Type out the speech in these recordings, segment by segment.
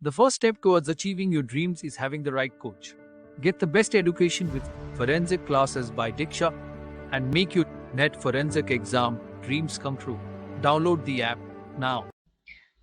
The first step towards achieving your dreams is having the right coach. Get the best education with forensic classes by Diksha and make your NET forensic exam dreams come true. Download the app now.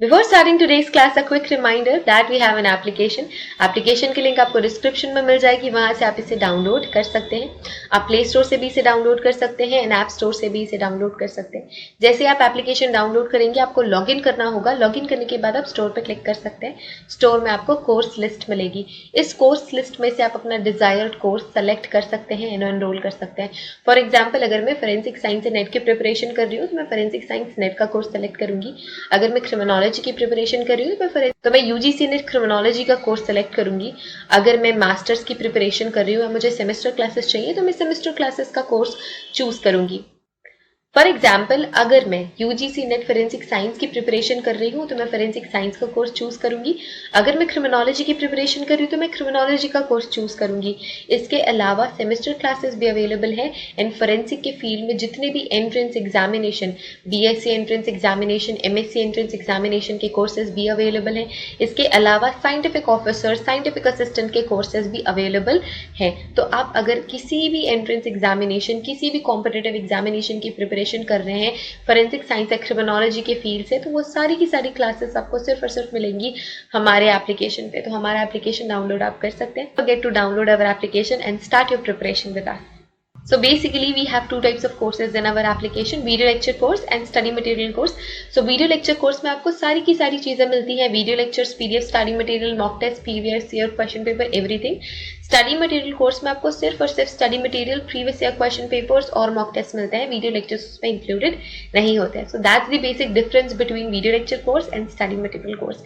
Before starting today's class, a quick reminder that we have an application. Application की link आपको description में मिल जाएगी, वहां से आप इसे download कर सकते हैं. आप प्ले स्टोर से भी इसे डाउनलोड कर सकते हैं एंड ऐप स्टोर से भी इसे डाउनलोड कर सकते हैं. जैसे आप एप्लीकेशन डाउनलोड करेंगे आपको लॉगिन करना होगा. लॉगिन करने के बाद आप स्टोर पर क्लिक कर सकते हैं. स्टोर में आपको कोर्स लिस्ट मिलेगी. इस कोर्स लिस्ट में से आप अपना डिजायर्ड कोर्स सेलेक्ट कर सकते हैं एंड एनरोल कर सकते हैं. फॉर एग्जाम्पल, अगर मैं फोरेंसिक साइंस नेट की प्रिपरेशन कर रही हूँ तो मैं फोरेंसिक साइंस नेट का कोर्स सेलेक्ट करूंगी. अगर मैं क्रिमिनोलॉजी की प्रिपरेशन कर रही हूँ तो मैं यूजीसी नेट क्रिमिनोलॉजी का कोर्स सेलेक्ट करूंगी. अगर मैं मास्टर्स की प्रिपरेशन कर रही हूँ और मुझे सेमेस्टर क्लासेस चाहिए तो मैं सेमेस्टर क्लासेस का कोर्स चूज करूंगी. फॉर एग्जाम्पल, अगर मैं यूजीसी नेट फोरेंसिक साइंस की प्रिपरेशन कर रही हूँ तो मैं फोरेंसिक साइंस का कोर्स चूज करूंगी. अगर मैं क्रिमिनोलॉजी की प्रिपरेशन कर रही हूँ तो मैं क्रिमिनोलॉजी का कोर्स चूज करूंगी. इसके अलावा सेमेस्टर क्लासेस भी अवेलेबल है एंड फोरेंसिक के फील्ड में जितने भी entrance examination, BSc entrance examination, MSc entrance examination के कोर्सेज भी अवेलेबल हैं. इसके अलावा साइंटिफिक ऑफिसर, साइंटिफिक असिस्टेंट के कोर्सेज भी अवेलेबल हैं. तो आप अगर किसी भी एंट्रेंस एग्जामिनेशन, किसी भी कॉम्पिटिटिव एग्जामिनेशन की प्रिपरेशन कर रहे हैं फोरेंसिक साइंस या क्रिमिनोलॉजी के फील्ड से, तो वो सारी की सारी क्लासेस आपको सिर्फ और सिर्फ मिलेंगी हमारे एप्लीकेशन पे. तो हमारा एप्लीकेशन डाउनलोड आप कर सकते हैं. Get to download our application and start your preparation with us. So basically we have two types of courses in our application, video lecture course and study material course. So video lecture course में आपको सारी की सारी चीजें मिलती हैं. Video lectures, PDF, study material, mock test, previous year question paper, everything. Study material course में आपको सिर्फ और सिर्फ study material, previous year question papers और मॉक टेस्ट मिलते हैं. वीडियो लेक्चर्स उसमें इंक्लूडेड नहीं होते हैं. So that's the basic difference between video lecture course and study material course.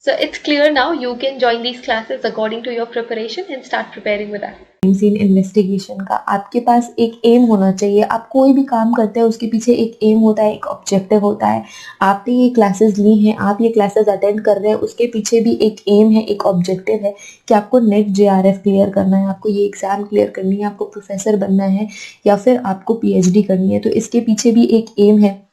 So it's clear now. You can join these classes according to your preparation and start preparing with us. Scene investigation का आपके पास एक M होना चाहिए. आप कोई भी काम करते हैं उसके पीछे एक एम होता है, एक ऑब्जेक्टिव होता है. आपने ये क्लासेस ली हैं, आप ये क्लासेस अटेंड कर रहे हैं, उसके पीछे भी एक एम है, एक ऑब्जेक्टिव है कि आपको नेट जेआरएफ क्लियर करना है, आपको ये एग्जाम क्लियर करनी है, आपको प्रोफेसर बनना है या फिर आपको पीएचडी करनी है. तो इसके पीछे भी एक एम है.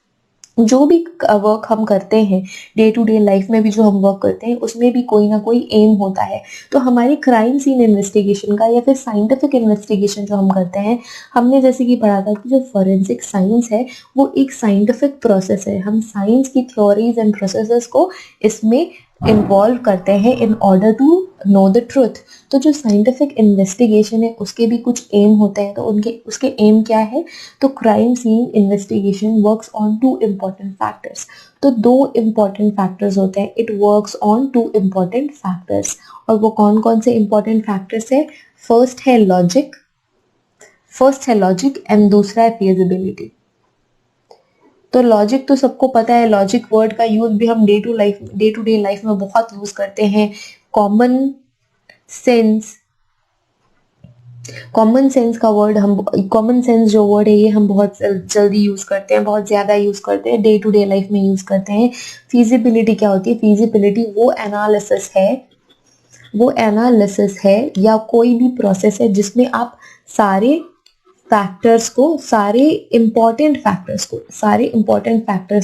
जो भी वर्क हम करते हैं डे टू डे लाइफ में भी जो हम वर्क करते हैं उसमें भी कोई ना कोई एम होता है. तो हमारी क्राइम सीन इन्वेस्टिगेशन का या फिर साइंटिफिक इन्वेस्टिगेशन जो हम करते हैं, हमने जैसे कि पढ़ा था कि जो फोरेंसिक साइंस है वो एक साइंटिफिक प्रोसेस है. हम साइंस की थ्योरीज एंड प्रोसेसेस को इसमें इन्वॉल्व करते हैं in order to know the truth. तो जो साइंटिफिक इन्वेस्टिगेशन है उसके भी कुछ एम होते हैं. तो उसके एम क्या है? तो crime scene investigation works on two important factors. तो दो इम्पॉर्टेंट फैक्टर्स होते हैं. It works on two important factors. और वो कौन कौन से इम्पॉर्टेंट फैक्टर्स है? फर्स्ट है लॉजिक एंड दूसरा है फिजिबिलिटी. तो लॉजिक तो सबको पता है. लॉजिक वर्ड का यूज भी हम डे टू डे लाइफ में बहुत यूज करते हैं. कॉमन सेंस जो वर्ड है ये हम बहुत जल्दी यूज करते हैं, बहुत ज्यादा यूज करते हैं, डे टू डे लाइफ में यूज करते हैं. फिजिबिलिटी क्या होती है? फिजिबिलिटी वो एनालिसिस है या कोई भी प्रोसेस है जिसमें आप सारे इंपॉर्टेंट फैक्टर्स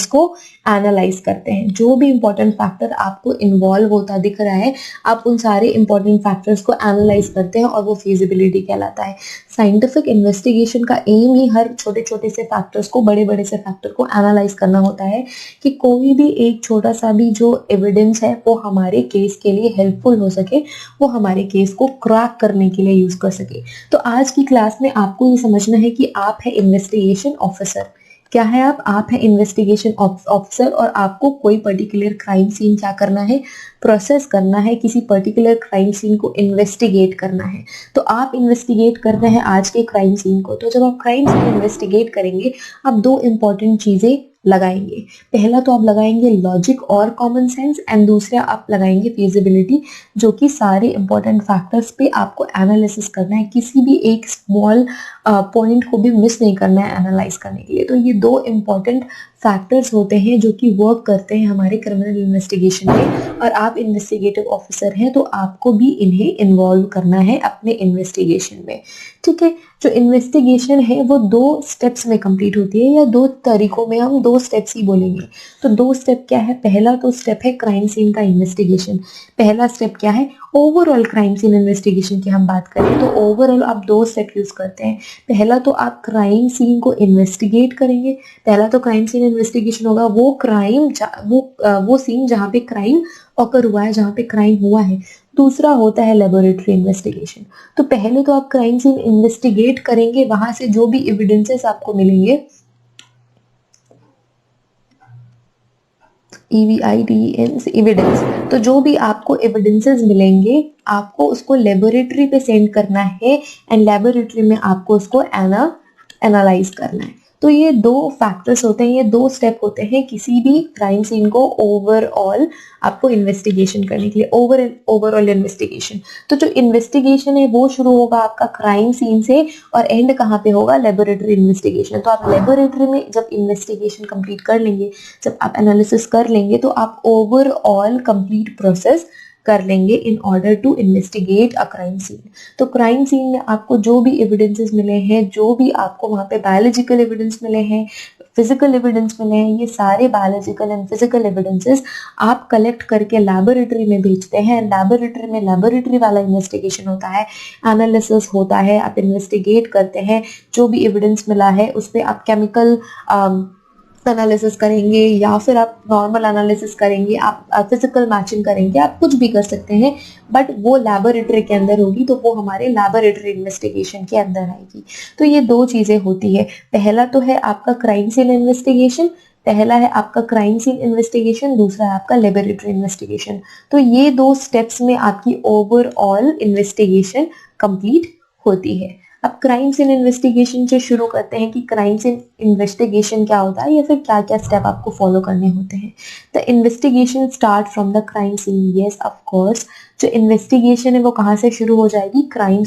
को एनालाइज करते हैं. जो भी इंपॉर्टेंट फैक्टर आपको इन्वॉल्व होता दिख रहा है, आप उन सारे इंपॉर्टेंट फैक्टर्स को एनालाइज करते हैं और वो फिजिबिलिटी कहलाता है. साइंटिफिक इन्वेस्टिगेशन का एम ही हर छोटे छोटे से फैक्टर्स को, बड़े बड़े से फैक्टर को एनालाइज करना होता है कि कोई भी एक छोटा सा भी जो एविडेंस है वो हमारे केस के लिए हेल्पफुल हो सके, वो हमारे केस को क्रैक करने के लिए यूज कर सके. तो आज की क्लास में आपको ये समझना है कि आप है इन्वेस्टिगेशन ऑफिसर. क्या है आप है इन्वेस्टिगेशन ऑफिसर और आपको कोई पर्टिकुलर क्राइम सीन क्या करना है? प्रोसेस करना है. किसी पर्टिकुलर क्राइम सीन को इन्वेस्टिगेट करना है. तो आप इन्वेस्टिगेट कर रहे हैं आज के क्राइम सीन को. तो जब आप क्राइम सीन इन्वेस्टिगेट करेंगे आप दो इंपॉर्टेंट चीजें लगाएंगे. पहला तो आप लगाएंगे लॉजिक और कॉमन सेंस एंड दूसरा आप लगाएंगे फिजिबिलिटी, जो कि सारे इंपॉर्टेंट फैक्टर्स पे आपको एनालिसिस करना है. किसी भी एक स्मॉल पॉइंट को भी मिस नहीं करना है एनालाइज करने के लिए. तो ये दो इंपॉर्टेंट फैक्टर्स होते हैं जो कि वर्क करते हैं हमारे क्रिमिनल इन्वेस्टिगेशन में, और आप इन्वेस्टिगेटिव ऑफिसर हैं तो आपको भी इन्हें इन्वॉल्व करना है अपने इन्वेस्टिगेशन में। ठीक है, जो इन्वेस्टिगेशन है वो 2 स्टेप्स में कंप्लीट होती है, या 2 तरीकों में, हम 2 स्टेप्स ही बोलेंगे। तो 2 स्टेप क्या है? पहला तो स्टेप है क्राइम सीन का इन्वेस्टिगेशन। पहला स्टेप क्या है? ओवरऑल क्राइम सीन इन्वेस्टिगेशन की हम बात करें तो ओवरऑल आप 2 स्टेप यूज करते हैं। पहला तो आप क्राइम सीन को इन्वेस्टिगेट करेंगे। पहला तो क्राइम सीन इन्वेस्टिगेशन होगा वो क्राइम वो सीन जहाँ पे क्राइम ऑकर हुआ है, जहाँ पे क्राइम हुआ है। दूसरा होता है लेबोरेटरी इन्वेस्टिगेशन। तो पहले तो आप क्राइम सीन इन्वेस्टिगेट करेंगे, वहां से जो भी एविडेंसेस आपको मिलेंगे, एविडेंस, तो जो भी आपको एविडेंसेस मिलेंगे आपको उसको लेबोरेटरी पे सेंड करना है, एंड लेबोरेटरी में आपको उसको एनालाइज करना है। तो ये 2 फैक्टर्स होते हैं, ये 2 स्टेप होते हैं किसी भी क्राइम सीन को ओवरऑल आपको इन्वेस्टिगेशन करने के लिए, ओवरऑल इन्वेस्टिगेशन। तो जो इन्वेस्टिगेशन है वो शुरू होगा आपका क्राइम सीन से, और एंड कहाँ पे होगा? Laboratory investigation. तो आप लेबोरेटरी में जब इन्वेस्टिगेशन कंप्लीट कर लेंगे, जब आप एनालिसिस कर लेंगे, तो आप ओवरऑल कंप्लीट प्रोसेस कर लेंगे in order to investigate a crime scene. तो क्राइम सीन में आपको जो भी एविडेंसेस मिले हैं, जो भी आपको वहां पे बायोलॉजिकल एविडेंस मिले हैं, फिजिकल एविडेंस मिले हैं, ये सारे बायोलॉजिकल एंड फिजिकल एविडेंसेस आप कलेक्ट करके लैबोरेटरी में भेजते हैं। लैबोरेटरी में लैबोरेटरी वाला इन्वेस्टिगेशन होता है, एनालिसिस होता है, आप इन्वेस्टिगेट करते हैं। जो भी एविडेंस मिला है उस पर आप केमिकल एनालिसिस करेंगे, या फिर आप नॉर्मल एनालिसिस करेंगे, आप फिजिकल मैचिंग करेंगे, आप कुछ भी कर सकते हैं, बट वो लैबोरेटरी के अंदर होगी, तो वो हमारे लैबोरेटरी इन्वेस्टिगेशन के अंदर आएगी। तो ये 2 चीजें होती है। पहला तो है आपका क्राइम सीन इन्वेस्टिगेशन, दूसरा है आपका लेबोरेटरी इन्वेस्टिगेशन। तो ये 2 स्टेप्स में आपकी ओवरऑल इन्वेस्टिगेशन कंप्लीट होती है। अब क्राइम सीन इन्वेस्टिगेशन से शुरू करते हैं कि क्राइम सीन इन्वेस्टिगेशन क्या होता है, या फिर क्या क्या स्टेप आपको फॉलो करने होते हैं। The investigation start from the crime scene. Yes, of course, जो इन्वेस्टिगेशन है वो कहाँ से शुरू हो जाएगी? Crime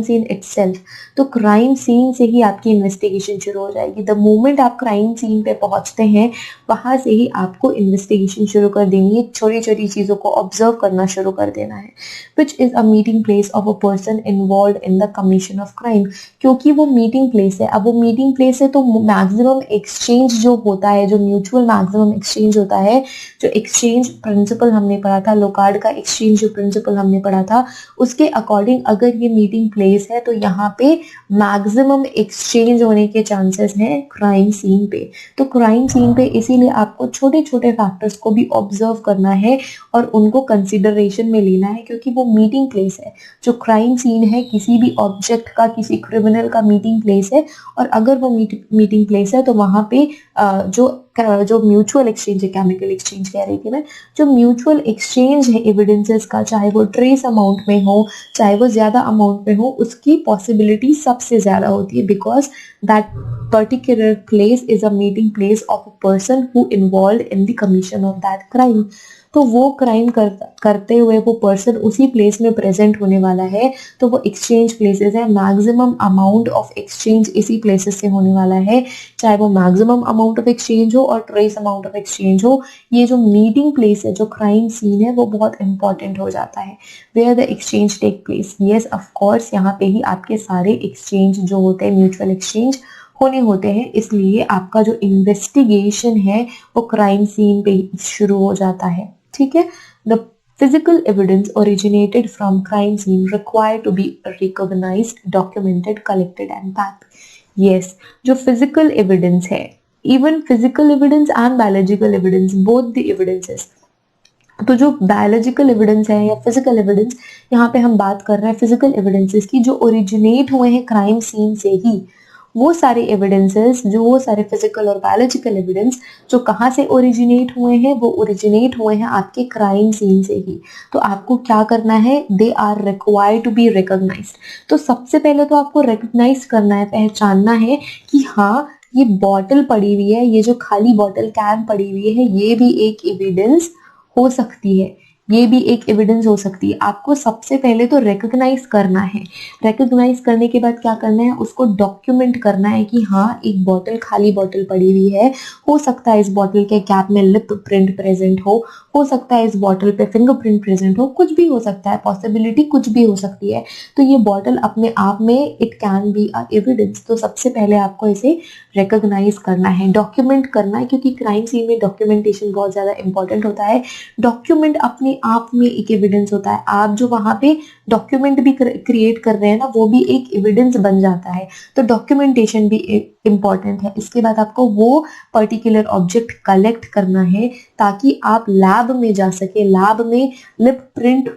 scene itself. तो क्राइम सीन से ही आपकी इन्वेस्टिगेशन शुरू हो जाएगी। द मोमेंट आप क्राइम सीन पे पहुंचते हैं वहां से ही आपको इन्वेस्टिगेशन शुरू कर देनी है, छोटी छोटी चीजों को ऑब्जर्व करना शुरू कर देना है। Which is a meeting place of a person involve in the commission of crime. क्योंकि वो मीटिंग प्लेस है, अब वो मीटिंग प्लेस है तो मैक्सिमम एक्सचेंज जो होता है, जो म्यूचुअल मैक्सिमम एक्सचेंज होता है, जो एक्सचेंज प्रिंसिपल हमने पढ़ा था, लोकार्ड का एक्सचेंज जो प्रिंसिपल हमने पढ़ा था, उसके अकॉर्डिंग अगर ये मीटिंग प्लेस है तो यहाँ पे मैक्सिमम एक्सचेंज होने के चांसेस हैं क्राइम सीन पे। तो क्राइम सीन पे इसीलिए आपको छोटे छोटे फैक्टर्स को भी ऑब्जर्व करना है और उनको कंसिडरेशन में लेना है, क्योंकि वो मीटिंग प्लेस है। जो क्राइम सीन है किसी भी ऑब्जेक्ट का, किसी क्रिमिनल का मीटिंग प्लेस है, और अगर वो मीटिंग प्लेस है तो वहां पे जो म्यूचुअल एक्सचेंज है, केमिकल एक्सचेंज कह रही थी मैं, जो म्यूचुअल एक्सचेंज है एविडेंसेस का, चाहे वो ट्रेस अमाउंट में हो चाहे वो ज्यादा अमाउंट में हो, उसकी पॉसिबिलिटी सबसे ज्यादा होती है, because that particular place is a meeting place of a person who involve in the commission of that crime. तो वो क्राइम करते हुए वो पर्सन उसी प्लेस में प्रेजेंट होने वाला है, तो वो एक्सचेंज प्लेसेस है, मैक्सिमम अमाउंट ऑफ एक्सचेंज इसी प्लेसेस से होने वाला है, चाहे वो मैक्सिमम अमाउंट ऑफ एक्सचेंज हो और ट्रेस अमाउंट ऑफ एक्सचेंज हो। ये जो मीटिंग प्लेस है, जो क्राइम सीन है, वो बहुत इंपॉर्टेंट हो जाता है, where the exchange take place. Yes, of course, यहाँ पे ही आपके सारे एक्सचेंज जो होते हैं, म्यूचुअल एक्सचेंज होने होते हैं, इसलिए आपका जो इन्वेस्टिगेशन है वो क्राइम सीन पे शुरू हो जाता है। ठीक है, the physical evidence originated from crime scene required to be recognized, documented, collected and packed. Yes, जो physical evidence है, even physical evidence and biological evidence, both the evidences, तो जो बायोलॉजिकल एविडेंस है या फिजिकल एविडेंस, यहाँ पे हम बात कर रहे हैं फिजिकल एविडेंसेस की, जो ओरिजिनेट हुए हैं क्राइम सीन से ही, वो सारे एविडेंसेस, जो वो सारे फिजिकल और बायोलॉजिकल एविडेंस जो कहाँ से ओरिजिनेट हुए हैं, वो ओरिजिनेट हुए हैं आपके क्राइम सीन से ही। तो आपको क्या करना है? They are required to be recognised. तो सबसे पहले तो आपको रिकॉग्नाइज करना है, पहचानना है कि हाँ, ये बॉटल पड़ी हुई है, ये जो खाली बॉटल कैन पड़ी हुई है, ये भी एक एविडेंस हो सकती है, ये भी एक एविडेंस हो सकती है। आपको सबसे पहले तो रिकॉग्नाइज करना है। रिकॉग्नाइज करने के बाद क्या करना है, उसको डॉक्यूमेंट करना है कि हाँ एक बॉटल, खाली बॉटल पड़ी हुई है, हो सकता है इस बॉटल के कैप में लिप प्रिंट प्रेजेंट हो सकता है इस बॉटल पे फिंगरप्रिंट प्रेजेंट हो, कुछ भी हो सकता है, पॉसिबिलिटी कुछ भी हो सकती है। तो ये बॉटल अपने आप में it can be a evidence. तो सबसे पहले आपको इसे रिकॉग्नाइज करना है, डॉक्यूमेंट करना है, क्योंकि क्राइम सीन में डॉक्यूमेंटेशन बहुत ज्यादा इंपॉर्टेंट होता है। डॉक्यूमेंट अपने आप में एक एविडेंस होता है। आप जो वहां पे डॉक्यूमेंट भी क्रिएट कर रहे हैं ना, वो भी एक एविडेंस बन जाता है। तो डॉक्यूमेंटेशन भी इंपॉर्टेंट है। इसके बाद आपको वो पर्टिकुलर ऑब्जेक्ट कलेक्ट करना है ताकि आप लैब में जा सके, लैब में लिप प्रिंट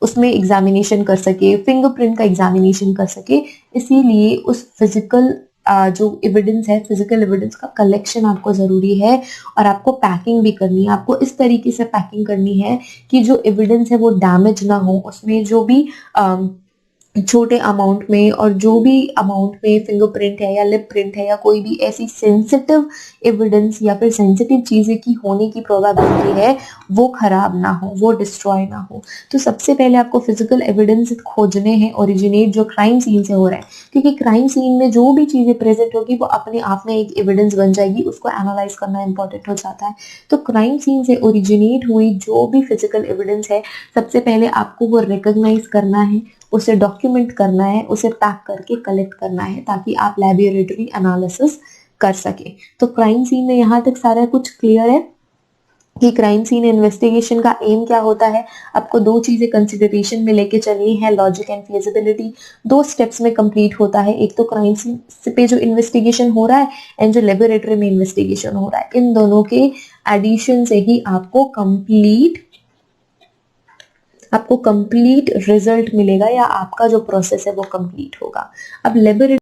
उसमें एग्जामिनेशन कर सके, फिंगरप्रिंट का एग्जामिनेशन कर सके। इसीलिए उस फिजिकल जो एविडेंस है, फिजिकल एविडेंस का कलेक्शन आपको जरूरी है। और आपको पैकिंग भी करनी है। आपको इस तरीके से पैकिंग करनी है कि जो एविडेंस है वो डैमेज ना हो। उसमें जो भी छोटे अमाउंट में और जो भी अमाउंट में फिंगरप्रिंट है या लिप प्रिंट है या कोई भी ऐसी सेंसिटिव एविडेंस या फिर सेंसिटिव चीजें की होने की प्रोबेबिलिटी है, वो खराब ना हो, वो डिस्ट्रॉय ना हो। तो सबसे पहले आपको फिजिकल एविडेंस खोजने हैं ओरिजिनेट जो क्राइम सीन से हो रहा है, क्योंकि क्राइम सीन में जो भी चीजें प्रेजेंट होगी वो अपने आप में एक एविडेंस बन जाएगी। उसको एनालाइज करना इंपॉर्टेंट हो जाता है। तो क्राइम सीन से ओरिजिनेट हुई जो भी फिजिकल एविडेंस है, सबसे पहले आपको वो रिकॉग्नाइज करना है, उसे डॉक्यूमेंट करना है, उसे पैक करके कलेक्ट करना है ताकि आप लैबोरेटरी एनालिसिस कर सके। तो क्राइम सीन में यहाँ तक सारा कुछ क्लियर है कि क्राइम सीन इन्वेस्टिगेशन का एम क्या होता है। आपको दो चीजें कंसिडरेशन में लेके चलनी है, लॉजिक एंड फिजिबिलिटी। दो स्टेप्स में कंप्लीट होता है, एक तो क्राइम सीन पे जो इन्वेस्टिगेशन हो रहा है एंड जो लेबोरेटरी में इन्वेस्टिगेशन हो रहा है, इन दोनों के एडिशन से ही आपको कंप्लीट रिजल्ट मिलेगा या आपका जो प्रोसेस है वो कंप्लीट होगा। अब लेबोरेटरी